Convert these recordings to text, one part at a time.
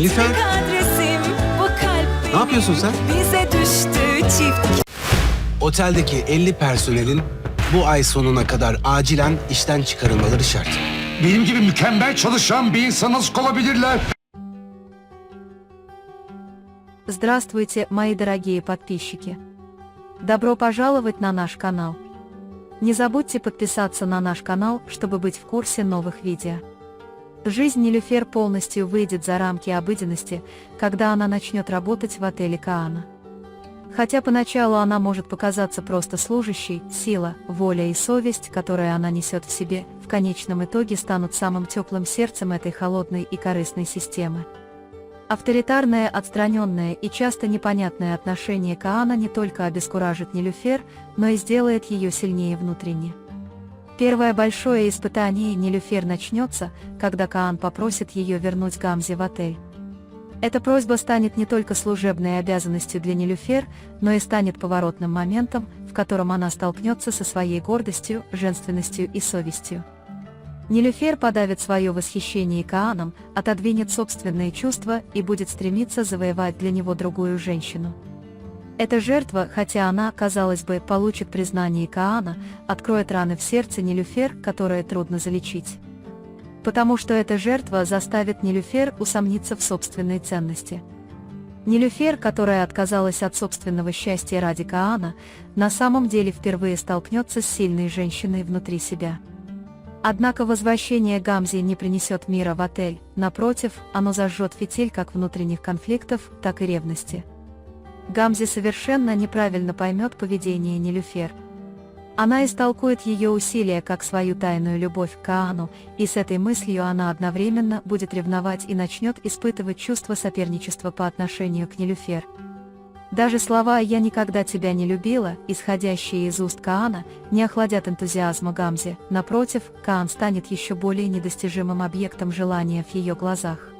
Nilüfer, ne yapıyorsun sen? Oteldeki 50 personelin bu ay sonuna kadar acilen işten çıkarılmaları şart. Benim gibi mükemmel çalışan bir insan nasıl olabilirler? Здравствуйте, мои дорогие подписчики! Добро пожаловать на наш канал! Не забудьте подписаться на наш канал, чтобы быть в курсе новых видео. Жизнь Нилюфер полностью выйдет за рамки обыденности, когда она начнет работать в отеле Каана. Хотя поначалу она может показаться просто служащей, сила, воля и совесть, которые она несет в себе, в конечном итоге станут самым теплым сердцем этой холодной и корыстной системы. Авторитарное, отстраненное и часто непонятное отношение Каана не только обескуражит Нилюфер, но и сделает ее сильнее внутренне. Первое большое испытание Нилюфер начнется, когда Каан попросит ее вернуть Гамзе в отель. Эта просьба станет не только служебной обязанностью для Нилюфер, но и станет поворотным моментом, в котором она столкнется со своей гордостью, женственностью и совестью. Нилюфер подавит свое восхищение Кааном, отодвинет собственные чувства и будет стремиться завоевать для него другую женщину. Эта жертва, хотя она, казалось бы, получит признание Каана, откроет раны в сердце Нилюфер, которые трудно залечить. Потому что эта жертва заставит Нилюфер усомниться в собственной ценности. Нилюфер, которая отказалась от собственного счастья ради Каана, на самом деле впервые столкнется с сильной женщиной внутри себя. Однако возвращение Гамзи не принесет мира в отель, напротив, оно зажжет фитиль как внутренних конфликтов, так и ревности. Гамзи совершенно неправильно поймет поведение Нилюфер. Она истолкует ее усилия как свою тайную любовь к Каану, и с этой мыслью она одновременно будет ревновать и начнет испытывать чувство соперничества по отношению к Нилюфер. Даже слова «я никогда тебя не любила», исходящие из уст Каана, не охладят энтузиазма Гамзи, напротив, Каан станет еще более недостижимым объектом желания в ее глазах.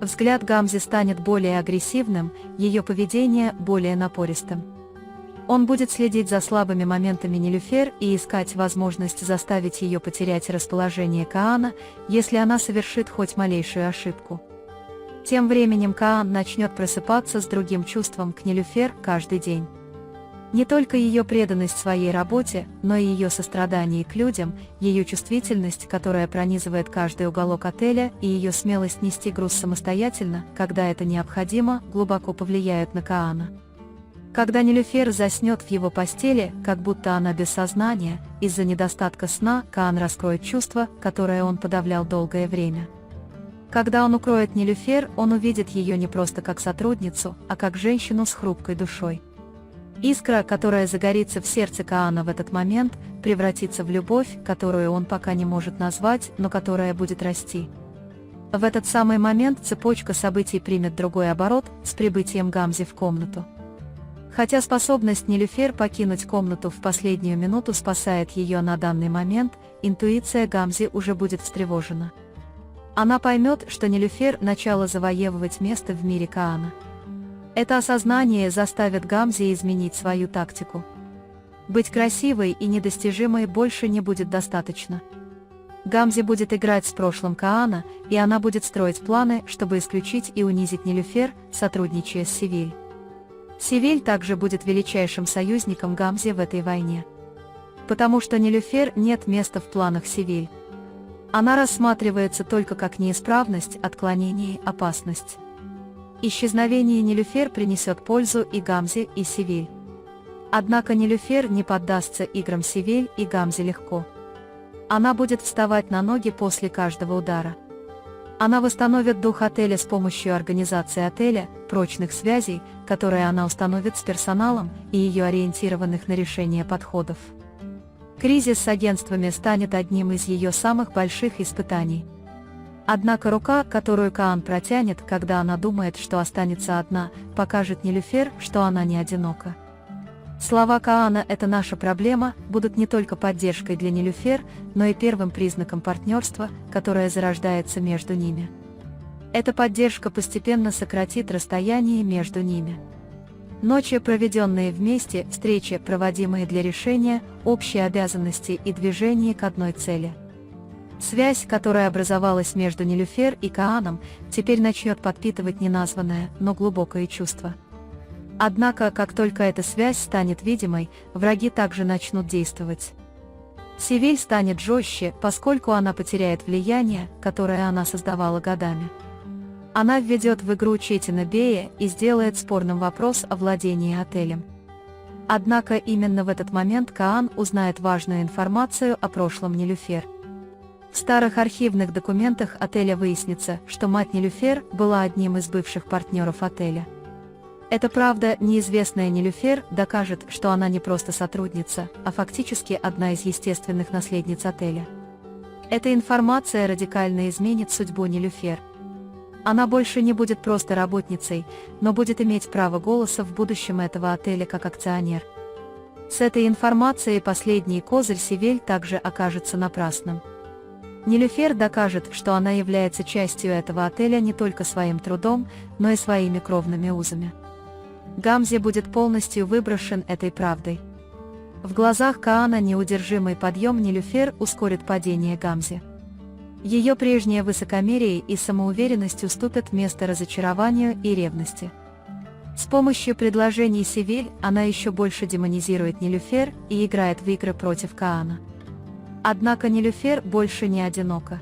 Взгляд Гамзи станет более агрессивным, ее поведение более напористым. Он будет следить за слабыми моментами Нилюфер и искать возможность заставить ее потерять расположение Каана, если она совершит хоть малейшую ошибку. Тем временем Каан начнет просыпаться с другим чувством к Нилюфер каждый день. Не только ее преданность своей работе, но и ее сострадание к людям, ее чувствительность, которая пронизывает каждый уголок отеля, и ее смелость нести груз самостоятельно, когда это необходимо, глубоко повлияют на Каана. Когда Нилюфер заснет в его постели, как будто она без сознания, из-за недостатка сна Каан раскроет чувство, которое он подавлял долгое время. Когда он укроет Нилюфер, он увидит ее не просто как сотрудницу, а как женщину с хрупкой душой. Искра, которая загорится в сердце Каана в этот момент, превратится в любовь, которую он пока не может назвать, но которая будет расти. В этот самый момент цепочка событий примет другой оборот с прибытием Гамзи в комнату. Хотя способность Нилюфер покинуть комнату в последнюю минуту спасает ее на данный момент, интуиция Гамзи уже будет встревожена. Она поймет, что Нилюфер начала завоевывать место в мире Каана. Это осознание заставит Гамзи изменить свою тактику. Быть красивой и недостижимой больше не будет достаточно. Гамзи будет играть с прошлым Каана, и она будет строить планы, чтобы исключить и унизить Нилюфер, сотрудничая с Севиль. Севиль также будет величайшим союзником Гамзи в этой войне. Потому что Нилюфер нет места в планах Севиль. Она рассматривается только как неисправность, отклонение, опасность. Исчезновение Нилюфер принесет пользу и Гамзи, и Севиль. Однако Нилюфер не поддастся играм Севиль и Гамзи легко. Она будет вставать на ноги после каждого удара. Она восстановит дух отеля с помощью организации отеля, прочных связей, которые она установит с персоналом, и ее ориентированных на решение подходов. Кризис с агентствами станет одним из ее самых больших испытаний. Однако рука, которую Каан протянет, когда она думает, что останется одна, покажет Нилюфер, что она не одинока. Слова Каана «это наша проблема» будут не только поддержкой для Нилюфер, но и первым признаком партнерства, которое зарождается между ними. Эта поддержка постепенно сократит расстояние между ними. Ночи, проведенные вместе, встречи, проводимые для решения, общие обязанности и движение к одной цели. Связь, которая образовалась между Нилюфер и Кааном, теперь начнет подпитывать неназванное, но глубокое чувство. Однако, как только эта связь станет видимой, враги также начнут действовать. Севиль станет жестче, поскольку она потеряет влияние, которое она создавала годами. Она введет в игру Четина Бея и сделает спорным вопрос о владении отелем. Однако именно в этот момент Каан узнает важную информацию о прошлом Нилюфер. В старых архивных документах отеля выяснится, что мать Нилюфер была одним из бывших партнеров отеля. Эта правда, неизвестная Нилюфер, докажет, что она не просто сотрудница, а фактически одна из естественных наследниц отеля. Эта информация радикально изменит судьбу Нилюфер. Она больше не будет просто работницей, но будет иметь право голоса в будущем этого отеля как акционер. С этой информацией последний козырь Севиль также окажется напрасным. Нилюфер докажет, что она является частью этого отеля не только своим трудом, но и своими кровными узами. Гамзе будет полностью выброшен этой правдой. В глазах Каана неудержимый подъем Нилюфер ускорит падение Гамзе. Ее прежнее высокомерие и самоуверенность уступят место разочарованию и ревности. С помощью предложений Севиль она еще больше демонизирует Нилюфер и играет в игры против Каана. Однако Нилюфер больше не одинока.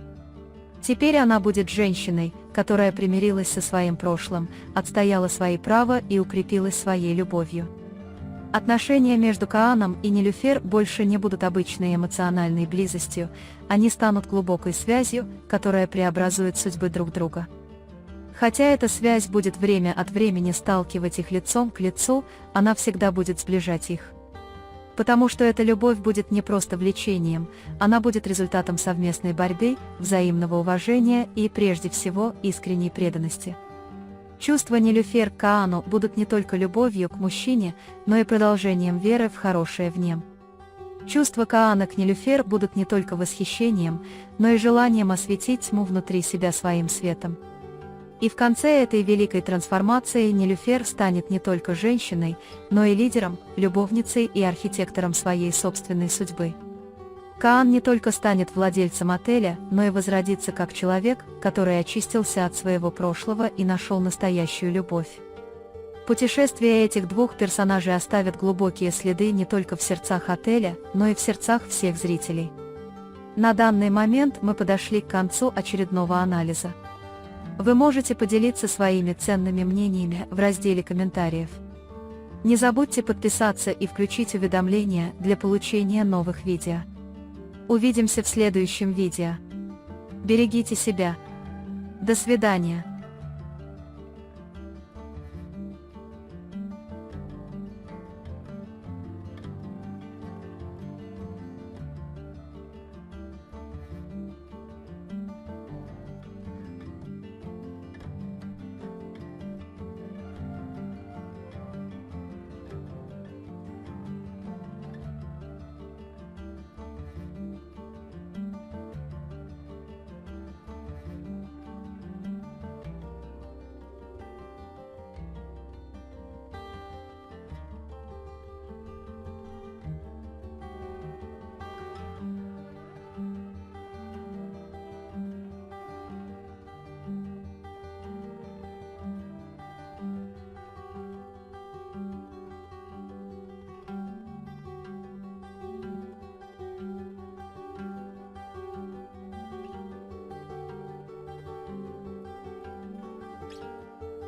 Теперь она будет женщиной, которая примирилась со своим прошлым, отстояла свои права и укрепилась своей любовью. Отношения между Кааном и Нилюфер больше не будут обычной эмоциональной близостью, они станут глубокой связью, которая преобразует судьбы друг друга. Хотя эта связь будет время от времени сталкивать их лицом к лицу, она всегда будет сближать их. Потому что эта любовь будет не просто влечением, она будет результатом совместной борьбы, взаимного уважения и, прежде всего, искренней преданности. Чувства Нилюфер к Каану будут не только любовью к мужчине, но и продолжением веры в хорошее в нем. Чувства Каана к Нилюфер будут не только восхищением, но и желанием осветить тьму внутри себя своим светом. И в конце этой великой трансформации Нилюфер станет не только женщиной, но и лидером, любовницей и архитектором своей собственной судьбы. Каан не только станет владельцем отеля, но и возродится как человек, который очистился от своего прошлого и нашел настоящую любовь. Путешествия этих двух персонажей оставят глубокие следы не только в сердцах отеля, но и в сердцах всех зрителей. На данный момент мы подошли к концу очередного анализа. Вы можете поделиться своими ценными мнениями в разделе комментариев. Не забудьте подписаться и включить уведомления для получения новых видео. Увидимся в следующем видео. Берегите себя. До свидания.